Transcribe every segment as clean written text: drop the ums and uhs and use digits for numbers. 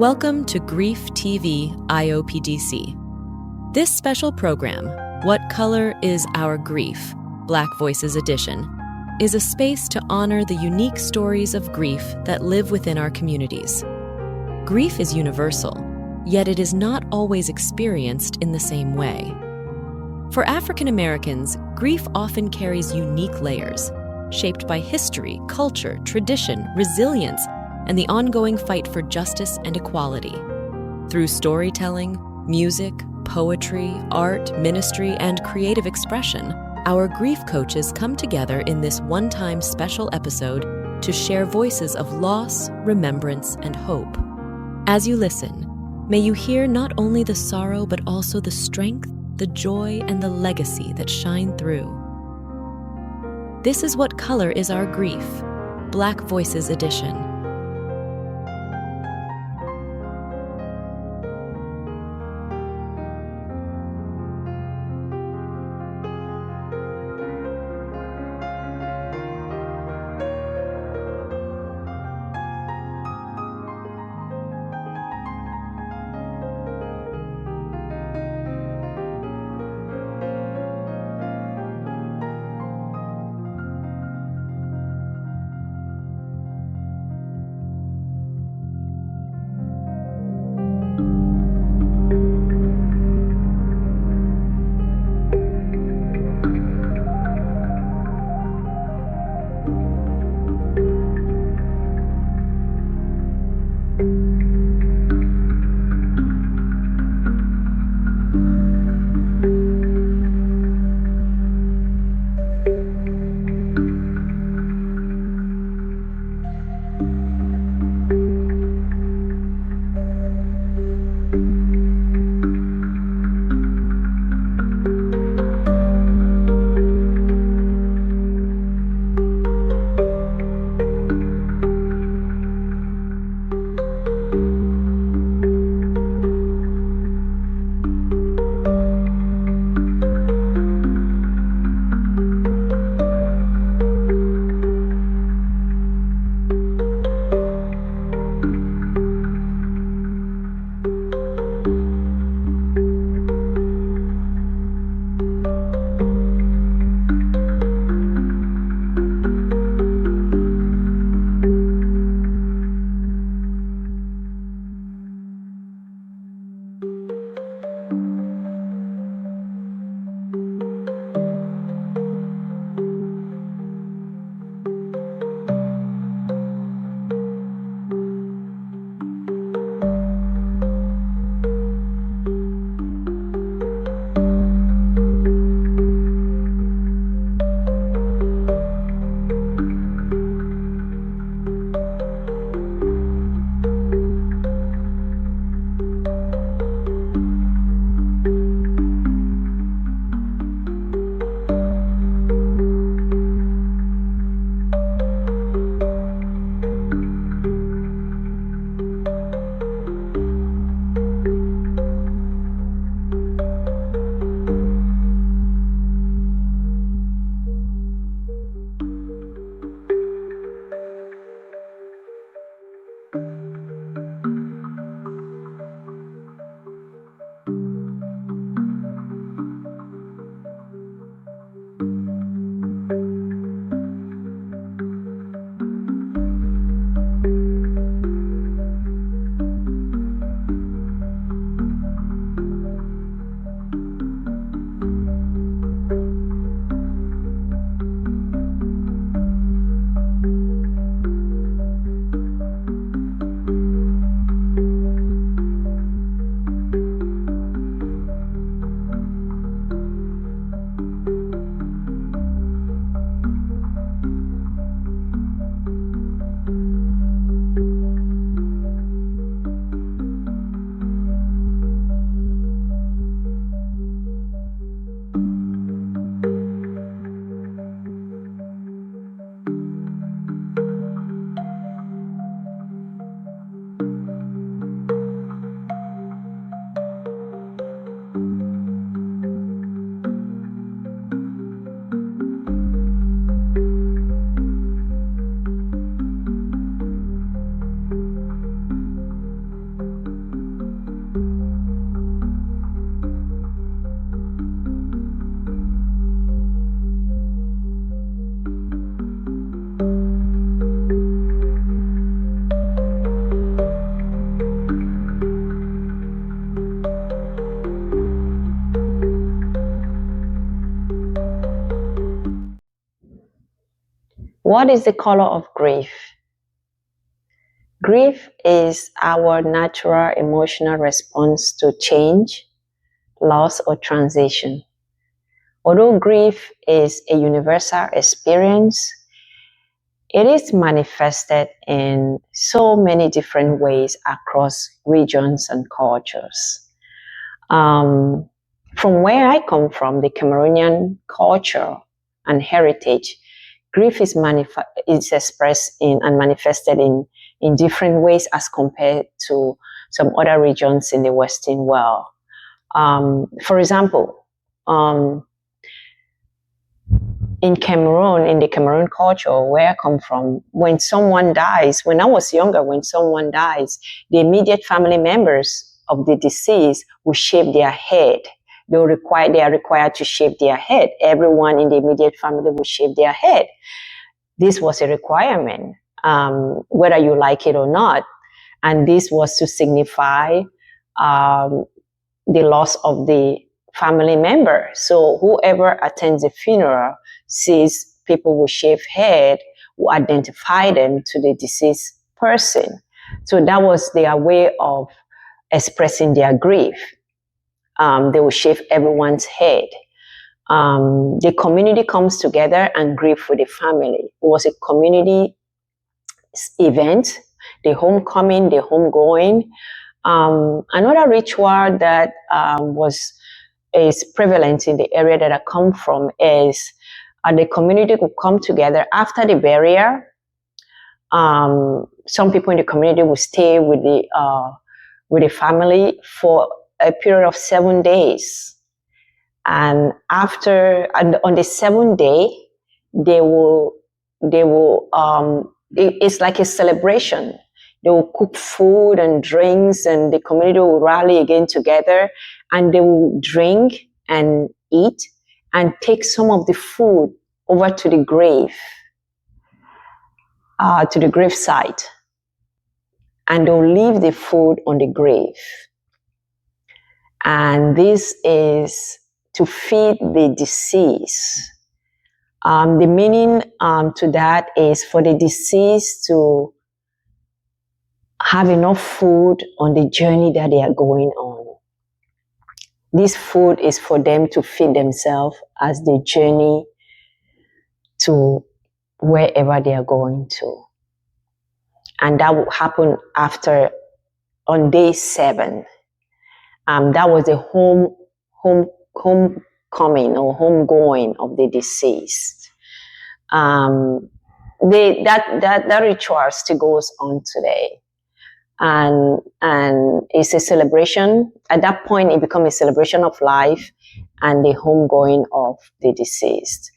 Welcome to Grief TV IOPGC. This special program, What Color is Our Grief? Black Voices Edition, is a space to honor the unique stories of grief that live within our communities. Grief is universal, yet it is not always experienced in the same way. For African Americans, grief often carries unique layers, shaped by history, culture, tradition, resilience, and the ongoing fight for justice and equality. Through storytelling, music, poetry, art, ministry, and creative expression, our grief coaches come together in this one-time special episode to share voices of loss, remembrance, and hope. As you listen, may you hear not only the sorrow but also the strength, the joy, and the legacy that shine through. This is What Color is Our Grief? Black Voices Edition. What is the color of grief? Grief is our natural emotional response to change, loss, or transition. Although grief is a universal experience, it is manifested in so many different ways across regions and cultures. From where I come from, the Cameroonian culture and heritage, grief is expressed in and manifested in different ways as compared to some other regions in the Western world. For example, in Cameroon, in the Cameroon culture where I come from, when someone dies, when I was younger, when someone dies, the immediate family members of the deceased will shave their head. They are required to shave their head. Everyone in the immediate family will shave their head. This was a requirement, whether you like it or not. And this was to signify the loss of the family member. So whoever attends the funeral sees people with shaved head will identify them to the deceased person. So that was their way of expressing their grief. They will shave everyone's head. The community comes together and grieve with the family. It was a community event, the homecoming, the homegoing. Another ritual that is prevalent in the area that I come from is the community will come together after the burial. Some people in the community will stay with the family for a period of 7 days. And on the 7th day, it's like a celebration. They will cook food and drinks, and the community will rally again together, and they will drink and eat and take some of the food over to the grave, to the grave site. And they'll leave the food on the grave. And this is to feed the deceased. The meaning to that is for the deceased to have enough food on the journey that they are going on. This food is for them to feed themselves as they journey to wherever they are going to. And that will happen on day 7. That was the homecoming or homegoing of the deceased. That ritual still goes on today. And it's a celebration. At that point, it becomes a celebration of life and the homegoing of the deceased.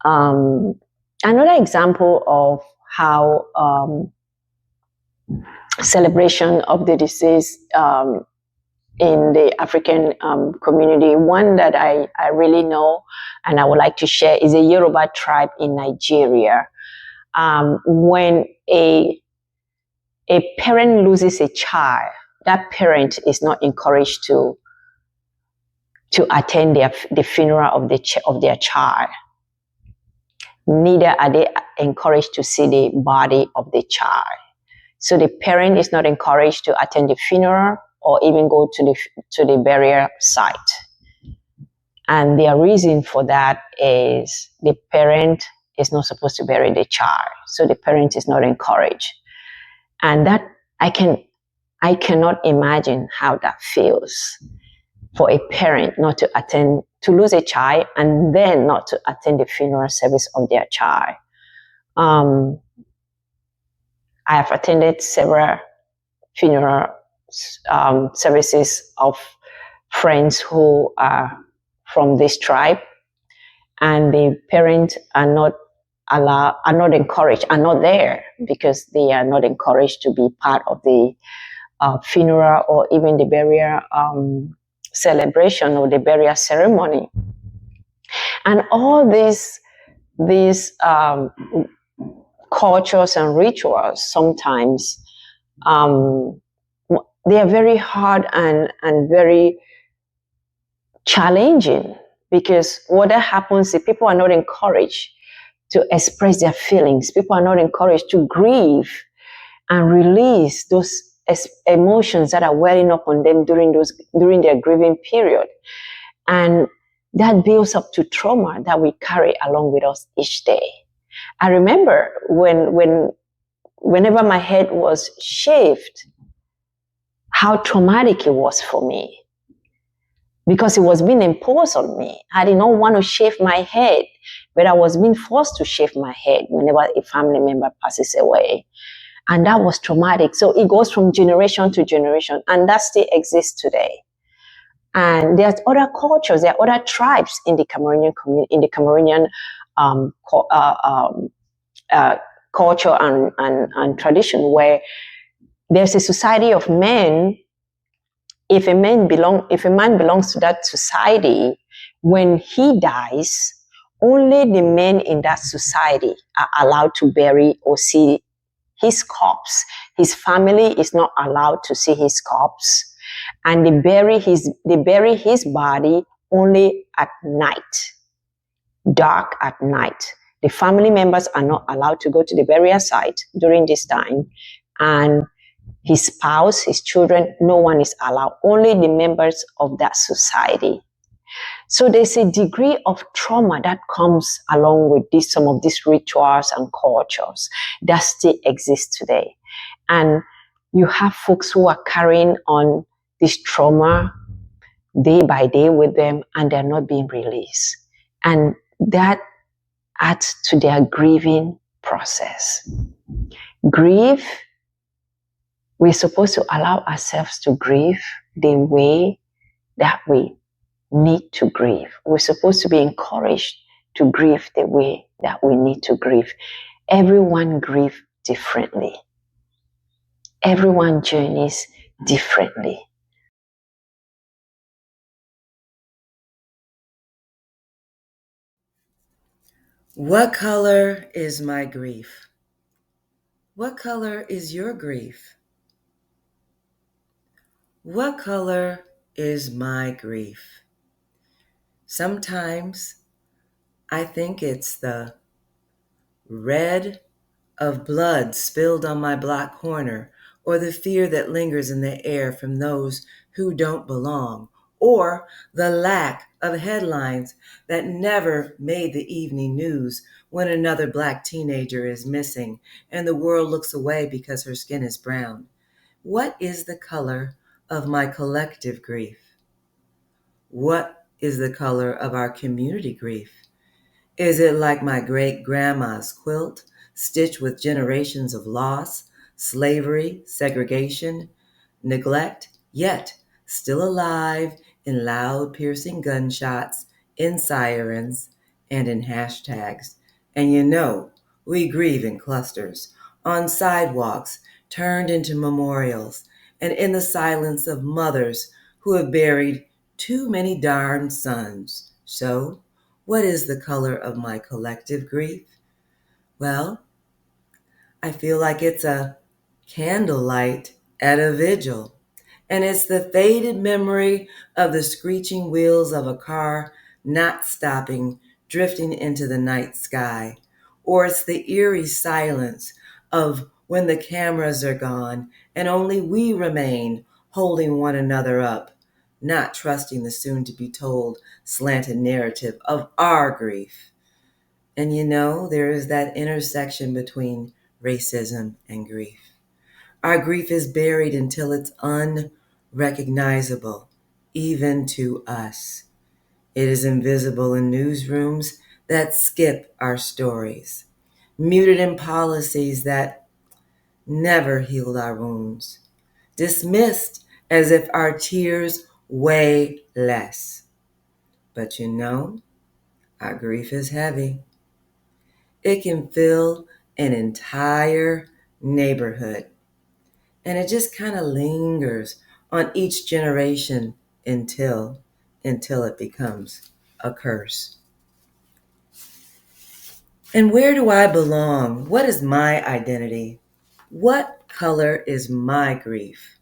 Another example of how celebration of the deceased in the African community, one that I really know and I would like to share is the Yoruba tribe in Nigeria. When a parent loses a child, that parent is not encouraged to attend the funeral of their child. Neither are they encouraged to see the body of the child. So the parent is not encouraged to attend the funeral or even go to the burial site. And their reason for that is the parent is not supposed to bury the child. So the parent is not encouraged. And that I cannot imagine how that feels for a parent not to lose a child and then not to attend the funeral service of their child. I have attended several funeral services of friends who are from this tribe, and the parents are not encouraged, are not there because they are not encouraged to be part of the funeral or even the burial celebration or the burial ceremony. And all these cultures and rituals sometimes they are very hard and very challenging, because what that happens is people are not encouraged to express their feelings. People are not encouraged to grieve and release those emotions that are welling up on them during their grieving period. And that builds up to trauma that we carry along with us each day. I remember whenever my head was shaved, how traumatic it was for me, because it was being imposed on me. I did not want to shave my head, but I was being forced to shave my head whenever a family member passes away. And that was traumatic. So it goes from generation to generation, and that still exists today. And there's other cultures, there are other tribes in the Cameroonian community, in the Cameroonian culture and tradition, where there's a society of men. If a man belongs to that society, when he dies, only the men in that society are allowed to bury or see his corpse. His family is not allowed to see his corpse. And they bury his body only at night, dark at night. The family members are not allowed to go to the burial site during this time. And his spouse, his children, no one is allowed, only the members of that society. So there's a degree of trauma that comes along with some of these rituals and cultures that still exist today. And you have folks who are carrying on this trauma day by day with them, and they're not being released. And that adds to their grieving process. Grief, we're supposed to allow ourselves to grieve the way that we need to grieve. We're supposed to be encouraged to grieve the way that we need to grieve. Everyone grieves differently. Everyone journeys differently. What color is my grief? What color is your grief? What color is my grief? Sometimes I think it's the red of blood spilled on my black corner, or the fear that lingers in the air from those who don't belong, or the lack of headlines that never made the evening news when another black teenager is missing and the world looks away because her skin is brown. What is the color of my collective grief? What is the color of our community grief? Is it like my great-grandma's quilt, stitched with generations of loss, slavery, segregation, neglect, yet still alive in loud, piercing gunshots, in sirens, and in hashtags? And you know, we grieve in clusters, on sidewalks turned into memorials, and in the silence of mothers who have buried too many darn sons. So, what is the color of my collective grief? Well, I feel like it's a candlelight at a vigil. And it's the faded memory of the screeching wheels of a car not stopping, drifting into the night sky. Or it's the eerie silence of when the cameras are gone and only we remain holding one another up, not trusting the soon-to-be-told slanted narrative of our grief. And you know, there is that intersection between racism and grief. Our grief is buried until it's unrecognizable, even to us. It is invisible in newsrooms that skip our stories, muted in policies that never healed our wounds, dismissed as if our tears weigh less. But you know, our grief is heavy. It can fill an entire neighborhood. And it just kind of lingers on each generation until it becomes a curse. And where do I belong? What is my identity? What color is my grief?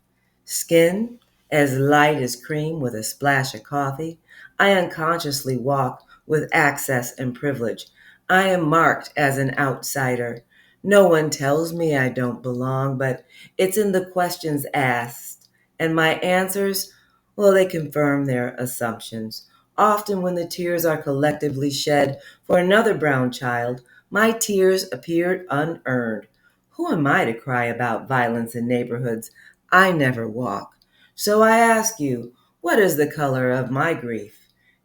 Skin as light as cream with a splash of coffee. I unconsciously walk with access and privilege. I am marked as an outsider. No one tells me I don't belong, but it's in the questions asked. And my answers, well, they confirm their assumptions. Often when the tears are collectively shed for another brown child, my tears appeared unearned. Who am I to cry about violence in neighborhoods I never walk? So I ask you, what is the color of my grief?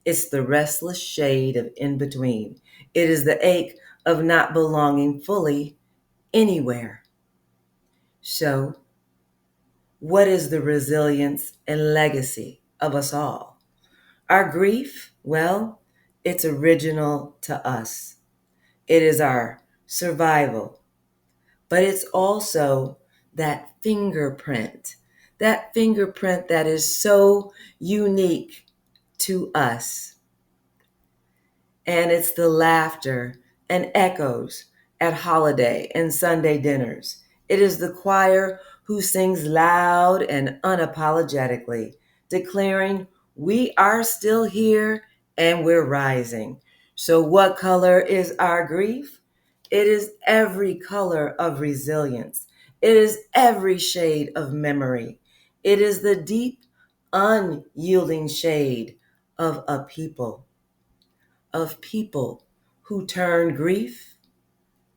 It's the restless shade of in between. It is the ache of not belonging fully anywhere. So, what is the resilience and legacy of us all? Our grief, well, it's original to us. It is our survival, but it's also that fingerprint that is so unique to us. And it's the laughter and echoes at holiday and Sunday dinners. It is the choir who sings loud and unapologetically, declaring, "We are still here and we're rising." So, what color is our grief? It is every color of resilience. It is every shade of memory. It is the deep, unyielding shade of a people who turn grief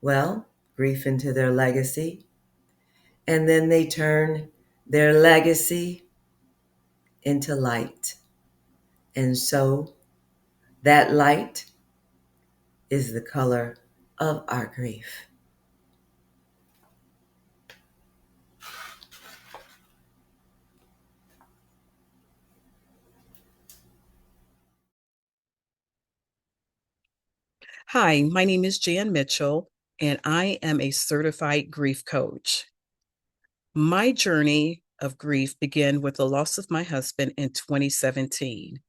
into their legacy, and then they turn their legacy into light. And so that light is the color of our grief. Hi, my name is Jan Mitchell, and I am a certified grief coach. My journey of grief began with the loss of my husband in 2017.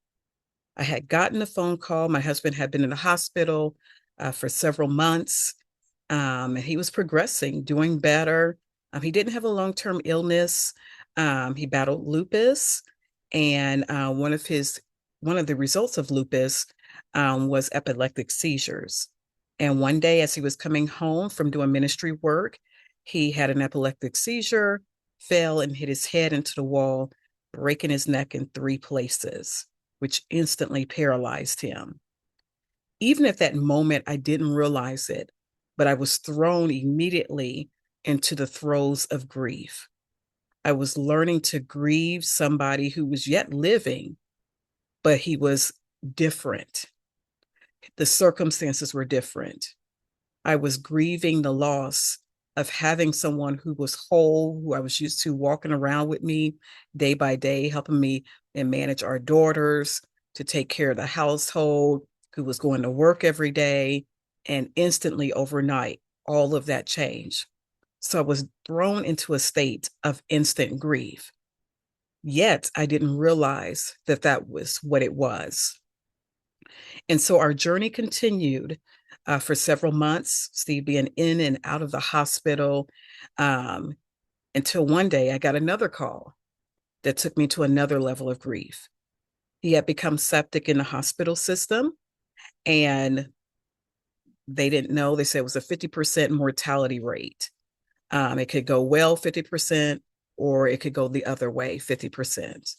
I had gotten a phone call. My husband had been in the hospital for several months, and he was progressing, doing better. He didn't have a long-term illness. He battled lupus, and one of the results of lupus was epileptic seizures. And one day, as he was coming home from doing ministry work, he had an epileptic seizure, fell and hit his head into the wall, breaking his neck in 3 places, which instantly paralyzed him. Even at that moment, I didn't realize it, but I was thrown immediately into the throes of grief. I was learning to grieve somebody who was yet living, but he was different. The circumstances were different. I was grieving the loss of having someone who was whole, who I was used to walking around with me day by day, helping me and manage our daughters, to take care of the household, who was going to work every day. And instantly overnight, all of that changed. So I was thrown into a state of instant grief. Yet I didn't realize that that was what it was. And so our journey continued for several months, Steve being in and out of the hospital, um, until one day I got another call that took me to another level of grief. He had become septic in the hospital system, and they didn't know. They said it was a 50% mortality rate. It could go well 50%, or it could go the other way 50%.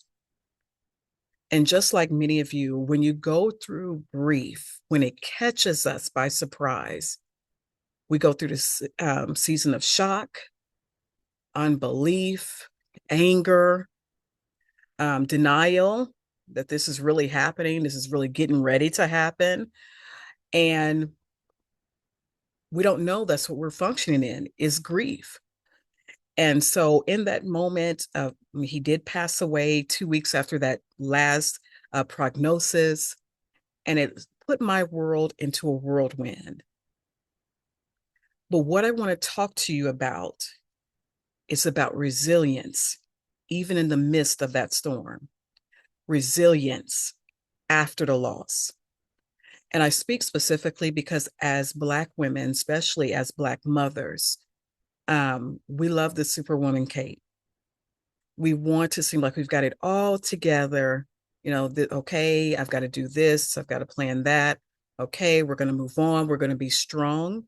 And just like many of you, when you go through grief, when it catches us by surprise, we go through this season of shock, unbelief, anger, denial that this is really happening, this is really getting ready to happen. And we don't know that's what we're functioning in, is grief. And so in that moment, he did pass away 2 weeks after that last prognosis, and it put my world into a whirlwind. But what I want to talk to you about is about resilience, even in the midst of that storm, resilience after the loss. And I speak specifically because as Black women, especially as Black mothers, we love the Superwoman Kate. We want to seem like we've got it all together. Okay, I've got to do this, I've got to plan that. Okay, we're going to move on. We're going to be strong.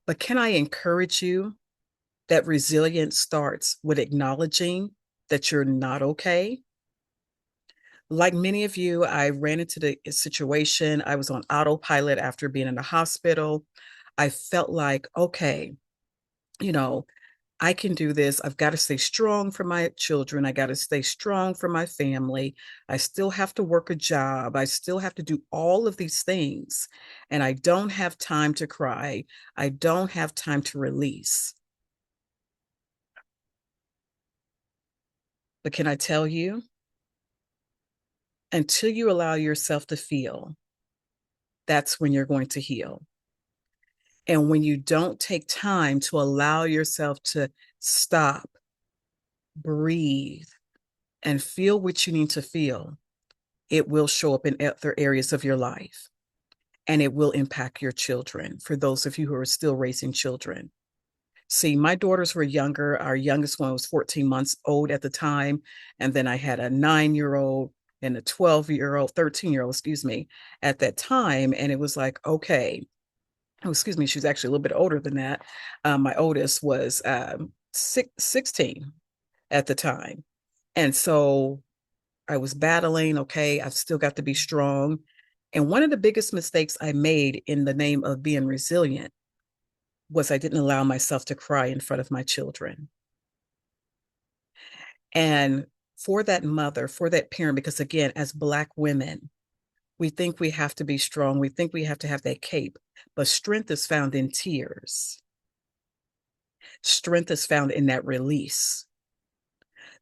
But can I encourage you that resilience starts with acknowledging that you're not okay? Like many of you, I ran into the situation. I was on autopilot after being in the hospital. I felt like, okay, you know, I can do this. I've got to stay strong for my children. I got to stay strong for my family. I still have to work a job. I still have to do all of these things. And I don't have time to cry. I don't have time to release. But can I tell you, until you allow yourself to feel, that's when you're going to heal. And when you don't take time to allow yourself to stop, breathe, and feel what you need to feel, it will show up in other areas of your life, and it will impact your children. For those of you who are still raising children, see, my daughters were younger. Our youngest one was 14 months old at the time. And then I had a 9-year-old and a 12-year-old, 13-year-old, excuse me, at that time. And it was like, okay, oh, excuse me, she was actually a little bit older than that. My oldest was 16 at the time. And so I was battling, okay, I've still got to be strong. And one of the biggest mistakes I made in the name of being resilient was I didn't allow myself to cry in front of my children. And for that mother, for that parent, because again, as Black women, we think we have to be strong. We think we have to have that cape, but strength is found in tears. Strength is found in that release.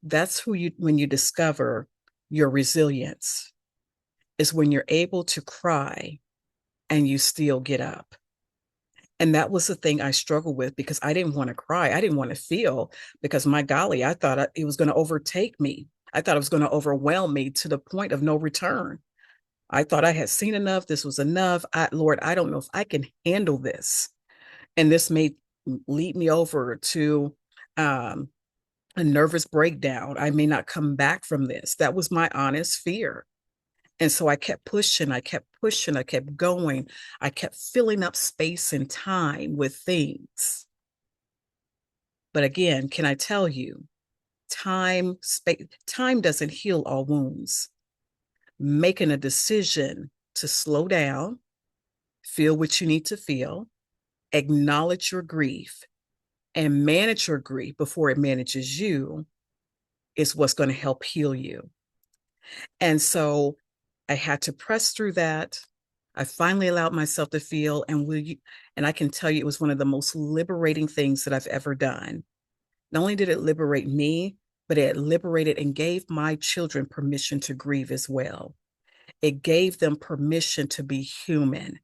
That's when you discover your resilience, is when you're able to cry and you still get up. And that was the thing I struggled with, because I didn't want to cry. I didn't want to feel, because my golly, I thought it was going to overtake me. I thought it was going to overwhelm me to the point of no return. I thought I had seen enough. This was enough. Lord, I don't know if I can handle this. And this may lead me over to a nervous breakdown. I may not come back from this. That was my honest fear. And so I kept pushing, I kept pushing, I kept going. I kept filling up space and time with things. But again, can I tell you, time doesn't heal all wounds. Making a decision to slow down, feel what you need to feel, acknowledge your grief, and manage your grief before it manages you is what's going to help heal you. And so I had to press through that. I finally allowed myself to feel, and I can tell you it was one of the most liberating things that I've ever done. Not only did it liberate me, but it liberated and gave my children permission to grieve as well. It gave them permission to be human.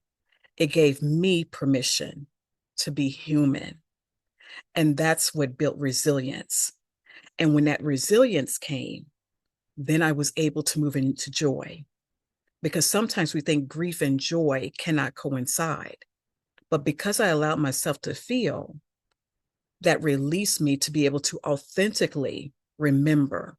It gave me permission to be human. And that's what built resilience. And when that resilience came, then I was able to move into joy. Because sometimes we think grief and joy cannot coincide. But because I allowed myself to feel, that released me to be able to authentically remember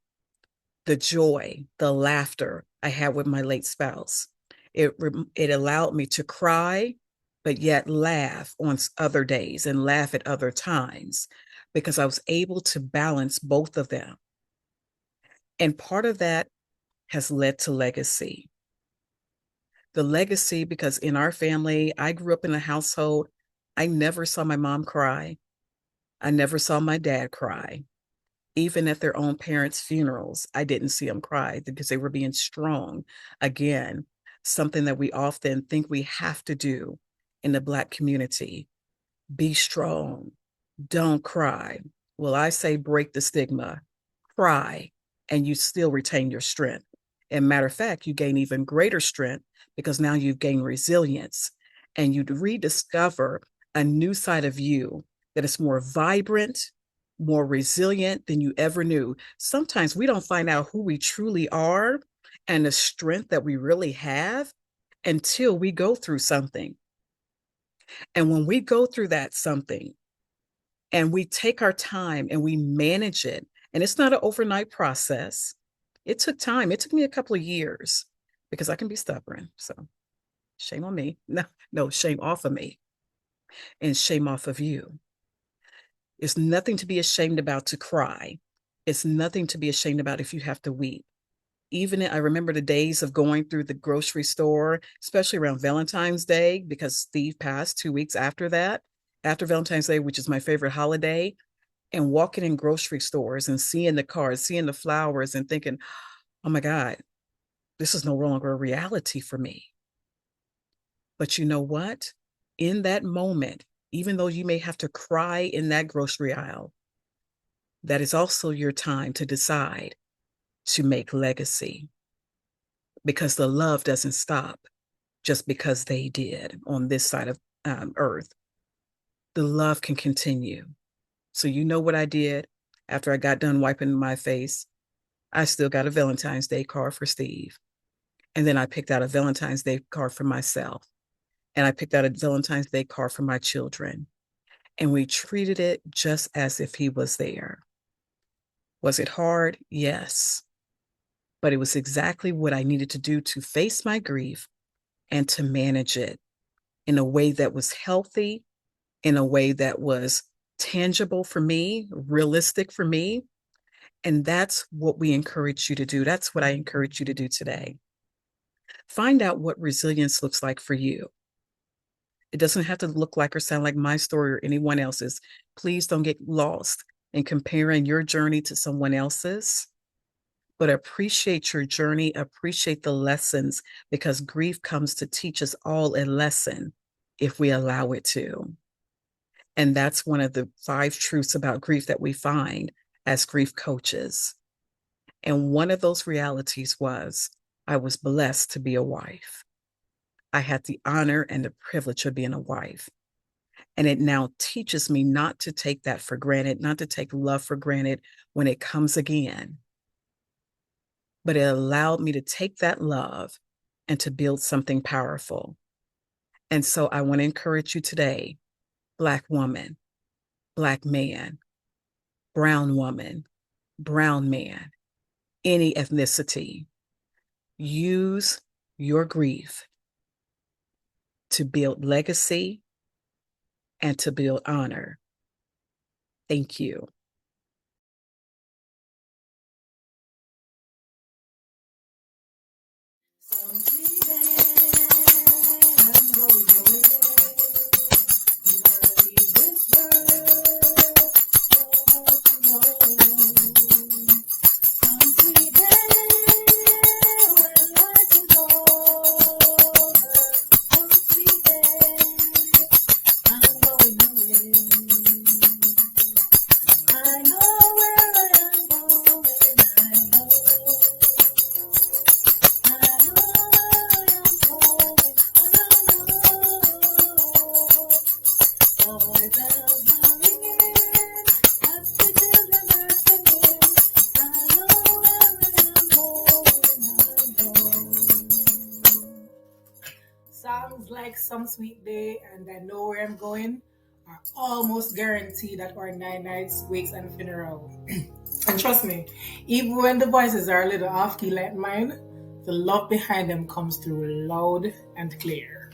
the joy, the laughter I had with my late spouse. It allowed me to cry, but yet laugh on other days and laugh at other times, because I was able to balance both of them. And part of that has led to legacy. The legacy, because in our family, I grew up in a household, I never saw my mom cry. I never saw my dad cry. Even at their own parents' funerals, I didn't see them cry, because they were being strong. Again, something that we often think we have to do in the Black community. Be strong. Don't cry. Well, I say break the stigma. Cry, and you still retain your strength. And matter of fact, you gain even greater strength, because now you've gained resilience, and you rediscover a new side of you that is more vibrant, more resilient than you ever knew. Sometimes we don't find out who we truly are and the strength that we really have until we go through something. And when we go through that something and we take our time and we manage it, and it's not an overnight process. It took time. It took me a couple of years, because I can be stubborn. So shame on me. No, shame off of me and shame off of you. It's nothing to be ashamed about to cry. It's nothing to be ashamed about if you have to weep. Even I remember the days of going through the grocery store, especially around Valentine's Day, because Steve passed 2 weeks after that, after Valentine's Day, which is my favorite holiday, and walking in grocery stores and seeing the cards, seeing the flowers and thinking, oh my God, this is no longer a reality for me. But you know what? In that moment, even though you may have to cry in that grocery aisle, that is also your time to decide to make legacy, because the love doesn't stop just because they did on this side of earth. The love can continue. So you know what I did after I got done wiping my face? I still got a Valentine's Day card for Steve. And then I picked out a Valentine's Day card for myself. And I picked out a Valentine's Day card for my children. And we treated it just as if he was there. Was it hard? Yes. But it was exactly what I needed to do to face my grief and to manage it in a way that was healthy, in a way that was tangible for me, realistic for me. And that's what we encourage you to do. That's what I encourage you to do today. Find out what resilience looks like for you. It doesn't have to look like or sound like my story or anyone else's. Please don't get lost in comparing your journey to someone else's, but appreciate your journey, appreciate the lessons, because grief comes to teach us all a lesson if we allow it to. And that's one of the 5 truths about grief that we find as grief coaches. And one of those realities was I was blessed to be a wife. I had the honor and the privilege of being a wife. And it now teaches me not to take that for granted, not to take love for granted when it comes again. But it allowed me to take that love and to build something powerful. And so I want to encourage you today, Black woman, Black man, brown woman, brown man, any ethnicity, use your grief to build legacy and to build honor. Thank you. Songs like Some Sweet Day and I Know Where I'm Going are almost guaranteed at our 9 nights, wakes, and funeral. And trust me, even when the voices are a little off key like mine, the love behind them comes through loud and clear.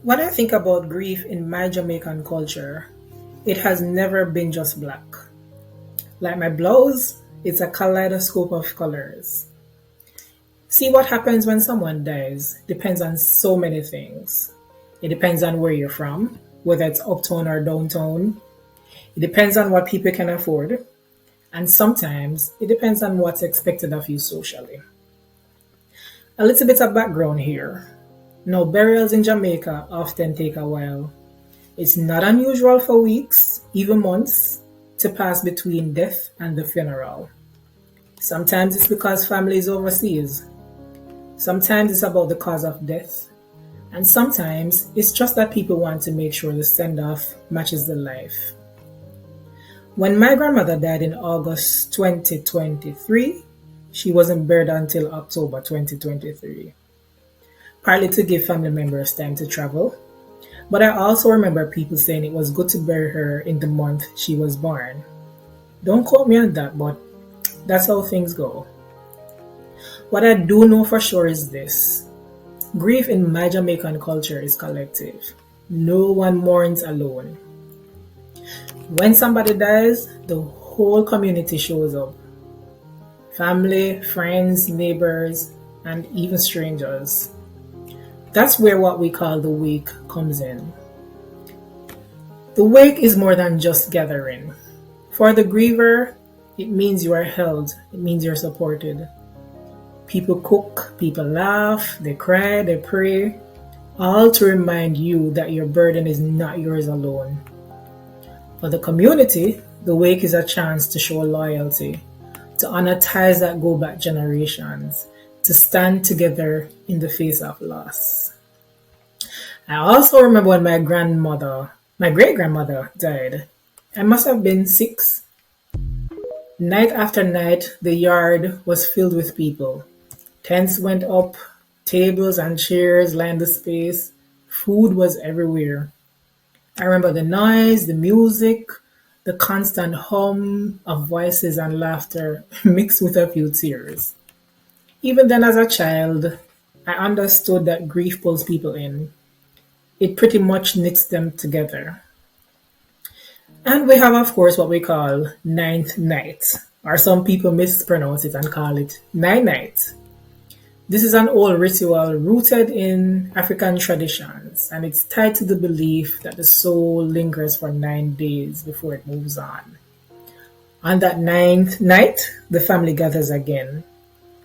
When I think about grief in my Jamaican culture, it has never been just black. Like my blouse, it's a kaleidoscope of colors. See, what happens when someone dies depends on so many things. It depends on where you're from, whether it's uptown or downtown. It depends on what people can afford. And sometimes it depends on what's expected of you socially. A little bit of background here. Now, burials in Jamaica often take a while. It's not unusual for weeks, even months, to pass between death and the funeral. Sometimes it's because family is overseas. Sometimes it's about the cause of death. And sometimes it's just that people want to make sure the send-off matches the life. When my grandmother died in August 2023, she wasn't buried until October 2023. Partly to give family members time to travel, but I also remember people saying it was good to bury her in the month she was born. Don't quote me on that, but that's how things go. What I do know for sure is this. Grief in my Jamaican culture is collective. No one mourns alone. When somebody dies, the whole community shows up. Family, friends, neighbors, and even strangers. That's where what we call the wake comes in. The wake is more than just gathering. For the griever, it means you are held. It means you're supported. People cook, people laugh, they cry, they pray, all to remind you that your burden is not yours alone. For the community, the wake is a chance to show loyalty, to honor ties that go back generations, to stand together in the face of loss. I also remember when my great-grandmother died. I must have been 6. Night after night, the yard was filled with people. Tents went up, tables and chairs lined the space. Food was everywhere. I remember the noise, the music, the constant hum of voices and laughter mixed with a few tears. Even then, as a child, I understood that grief pulls people in. It pretty much knits them together. And we have, of course, what we call ninth night, or some people mispronounce it and call it nine night. This is an old ritual rooted in African traditions, and it's tied to the belief that the soul lingers for 9 days before it moves on. On that ninth night, the family gathers again,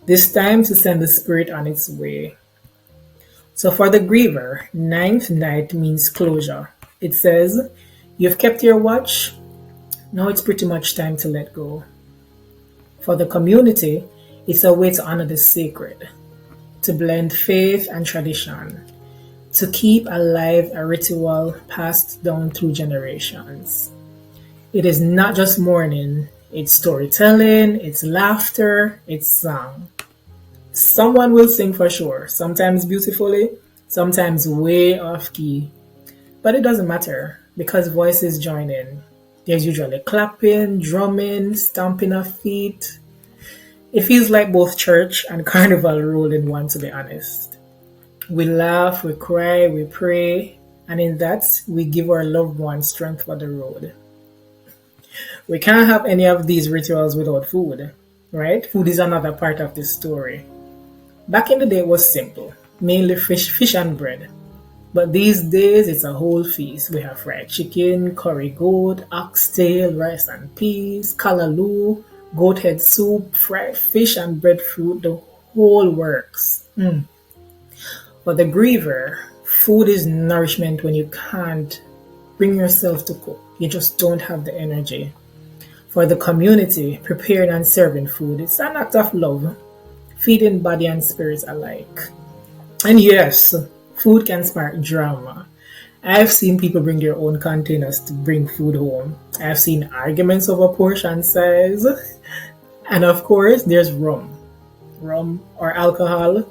this time to send the spirit on its way. So for the griever, ninth night means closure. It says, you've kept your watch, now it's pretty much time to let go. For the community, it's a way to honor the sacred, to blend faith and tradition, to keep alive a ritual passed down through generations. It is not just mourning, it's storytelling, it's laughter, it's song. Someone will sing for sure, sometimes beautifully, sometimes way off key. But it doesn't matter because voices join in. There's usually clapping, drumming, stomping of feet. It feels like both church and carnival rolled in one, to be honest. We laugh, we cry, we pray, and in that, we give our loved ones strength for the road. We can't have any of these rituals without food, right? Food is another part of this story. Back in the day, it was simple, mainly fish and bread. But these days, it's a whole feast. We have fried chicken, curry goat, oxtail, rice and peas, callaloo, goat head soup, fried fish and breadfruit, the whole works. For the griever, food is nourishment when you can't bring yourself to cook. You just don't have the energy. For the community, preparing and serving food, it's an act of love, feeding body and spirit alike. And yes, food can spark drama. I've seen people bring their own containers to bring food home. I've seen arguments over portion size. And of course, there's rum or alcohol.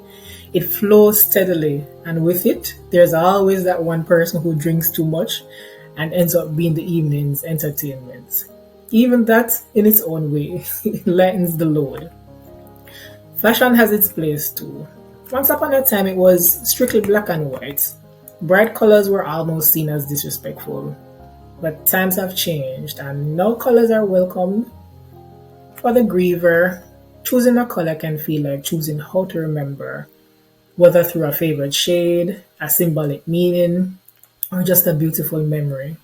It flows steadily, and with it, there's always that one person who drinks too much and ends up being the evening's entertainment. Even that, in its own way, lightens the load. Fashion has its place too. Once upon a time, it was strictly black and white. Bright colors were almost seen as disrespectful. But times have changed, and now colors are welcomed. For the griever, choosing a color can feel like choosing how to remember, whether through a favorite shade, a symbolic meaning, or just a beautiful memory.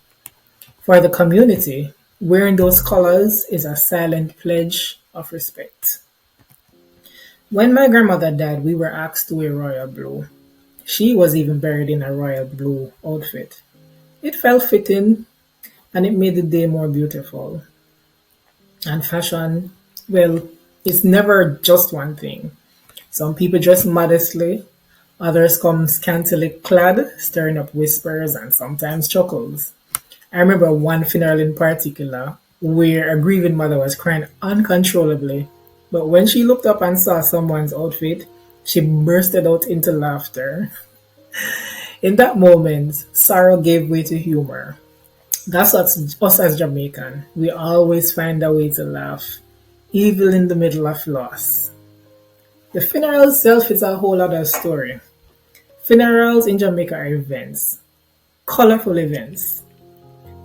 For the community, wearing those colors is a silent pledge of respect. When my grandmother died, we were asked to wear royal blue. She was even buried in a royal blue outfit. It felt fitting, and it made the day more beautiful. And fashion, well, it's never just one thing. Some people dress modestly, others come scantily clad, stirring up whispers and sometimes chuckles. I remember one funeral in particular where a grieving mother was crying uncontrollably, but when she looked up and saw someone's outfit, she bursted out into laughter. In that moment, sorrow gave way to humor. That's us as Jamaican. We always find a way to laugh, even in the middle of loss. The funeral itself is a whole other story. Funerals in Jamaica are events, colorful events.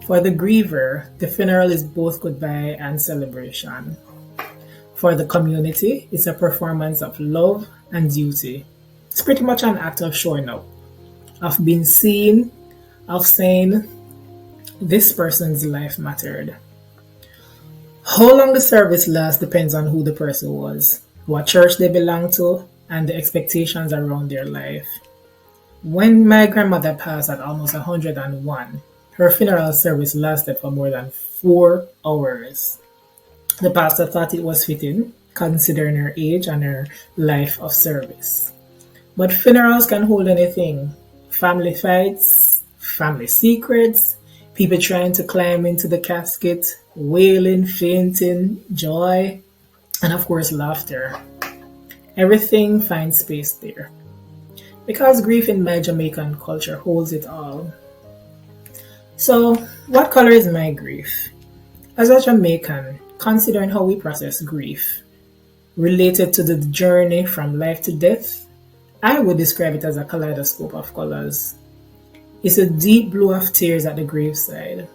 For the griever, the funeral is both goodbye and celebration. For the community, it's a performance of love and duty. It's pretty much an act of showing up, of being seen, of saying, this person's life mattered. How long the service lasts depends on who the person was, what church they belong to, and the expectations around their life. When my grandmother passed at almost 101, her funeral service lasted for more than 4 hours. The pastor thought it was fitting, considering her age and her life of service. But funerals can hold anything: family fights, family secrets, people trying to climb into the casket, wailing, fainting, joy, and of course laughter. Everything finds space there. Because grief in my Jamaican culture holds it all. So, what color is my grief? As a Jamaican, considering how we process grief, related to the journey from life to death, I would describe it as a kaleidoscope of colors. It's a deep blue of tears at the graveside,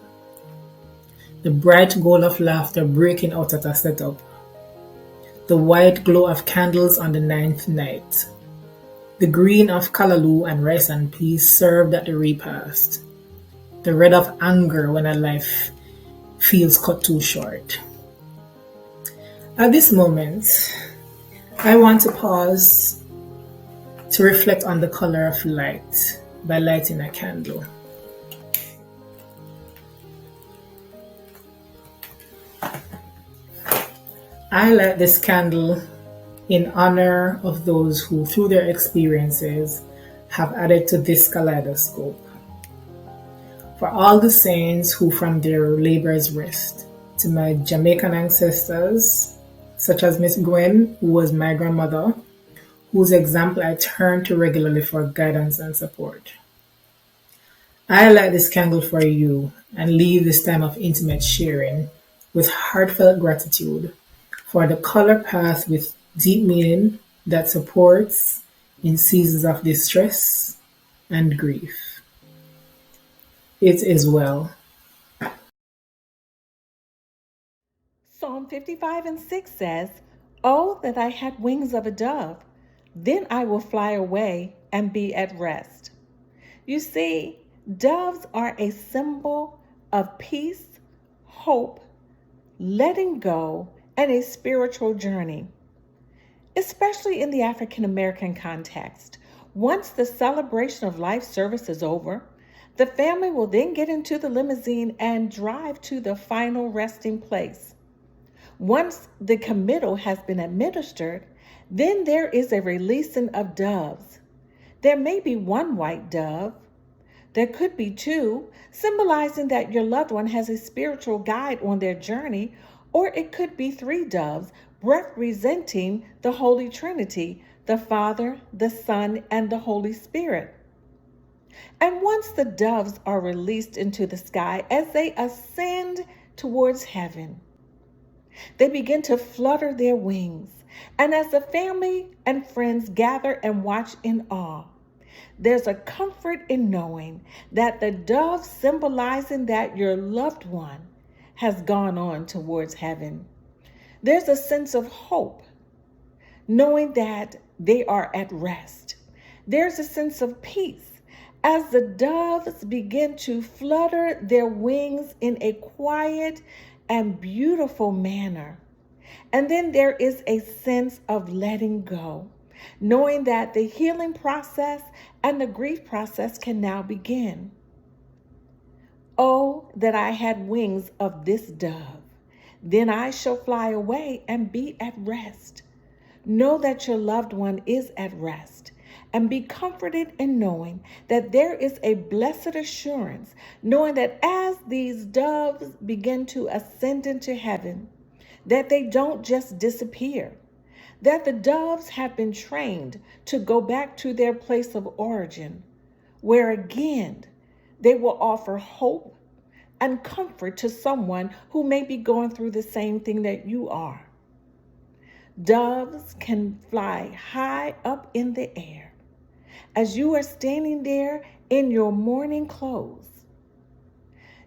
the bright gold of laughter breaking out at a setup, the white glow of candles on the 9th night, the green of callaloo and rice and peas served at the repast, the red of anger when a life feels cut too short. At this moment, I want to pause to reflect on the color of light by lighting a candle. I light this candle in honor of those who, through their experiences, have added to this kaleidoscope. For all the saints who from their labors rest, to my Jamaican ancestors, such as Miss Gwen, who was my grandmother, whose example I turn to regularly for guidance and support. I light this candle for you and leave this time of intimate sharing with heartfelt gratitude for the color path with deep meaning that supports in seasons of distress and grief. It is well. Psalm 55:6 says, "Oh, that I had wings of a dove, then I will fly away and be at rest." You see, doves are a symbol of peace, hope, letting go, and a spiritual journey. Especially in the African American context, once the celebration of life service is over, the family will then get into the limousine and drive to the final resting place. Once the committal has been administered, then there is a releasing of doves. There may be one white dove. There could be two, symbolizing that your loved one has a spiritual guide on their journey, or it could be 3 doves representing the Holy Trinity, the Father, the Son, and the Holy Spirit. And once the doves are released into the sky as they ascend towards heaven, they begin to flutter their wings. And as the family and friends gather and watch in awe, there's a comfort in knowing that the dove symbolizing that your loved one has gone on towards heaven. There's a sense of hope, knowing that they are at rest. There's a sense of peace as the doves begin to flutter their wings in a quiet and beautiful manner. And then there is a sense of letting go, knowing that the healing process and the grief process can now begin. Oh, that I had wings of this dove, then I shall fly away and be at rest. Know that your loved one is at rest, and be comforted in knowing that there is a blessed assurance, knowing that as these doves begin to ascend into heaven, that they don't just disappear, that the doves have been trained to go back to their place of origin, where again they will offer hope and comfort to someone who may be going through the same thing that you are. Doves can fly high up in the air, As you are standing there in your morning clothes,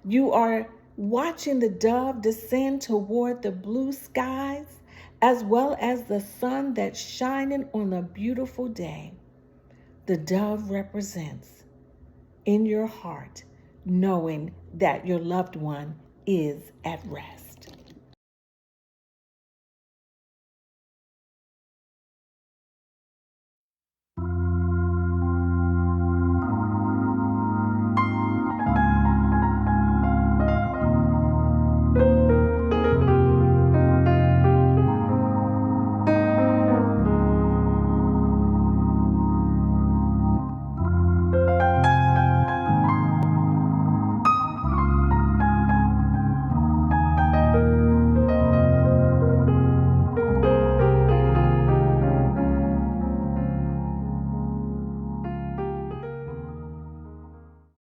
you are watching the dove descend toward the blue skies, as well as the sun that's shining on a beautiful day. The dove represents in your heart knowing that your loved one is at rest.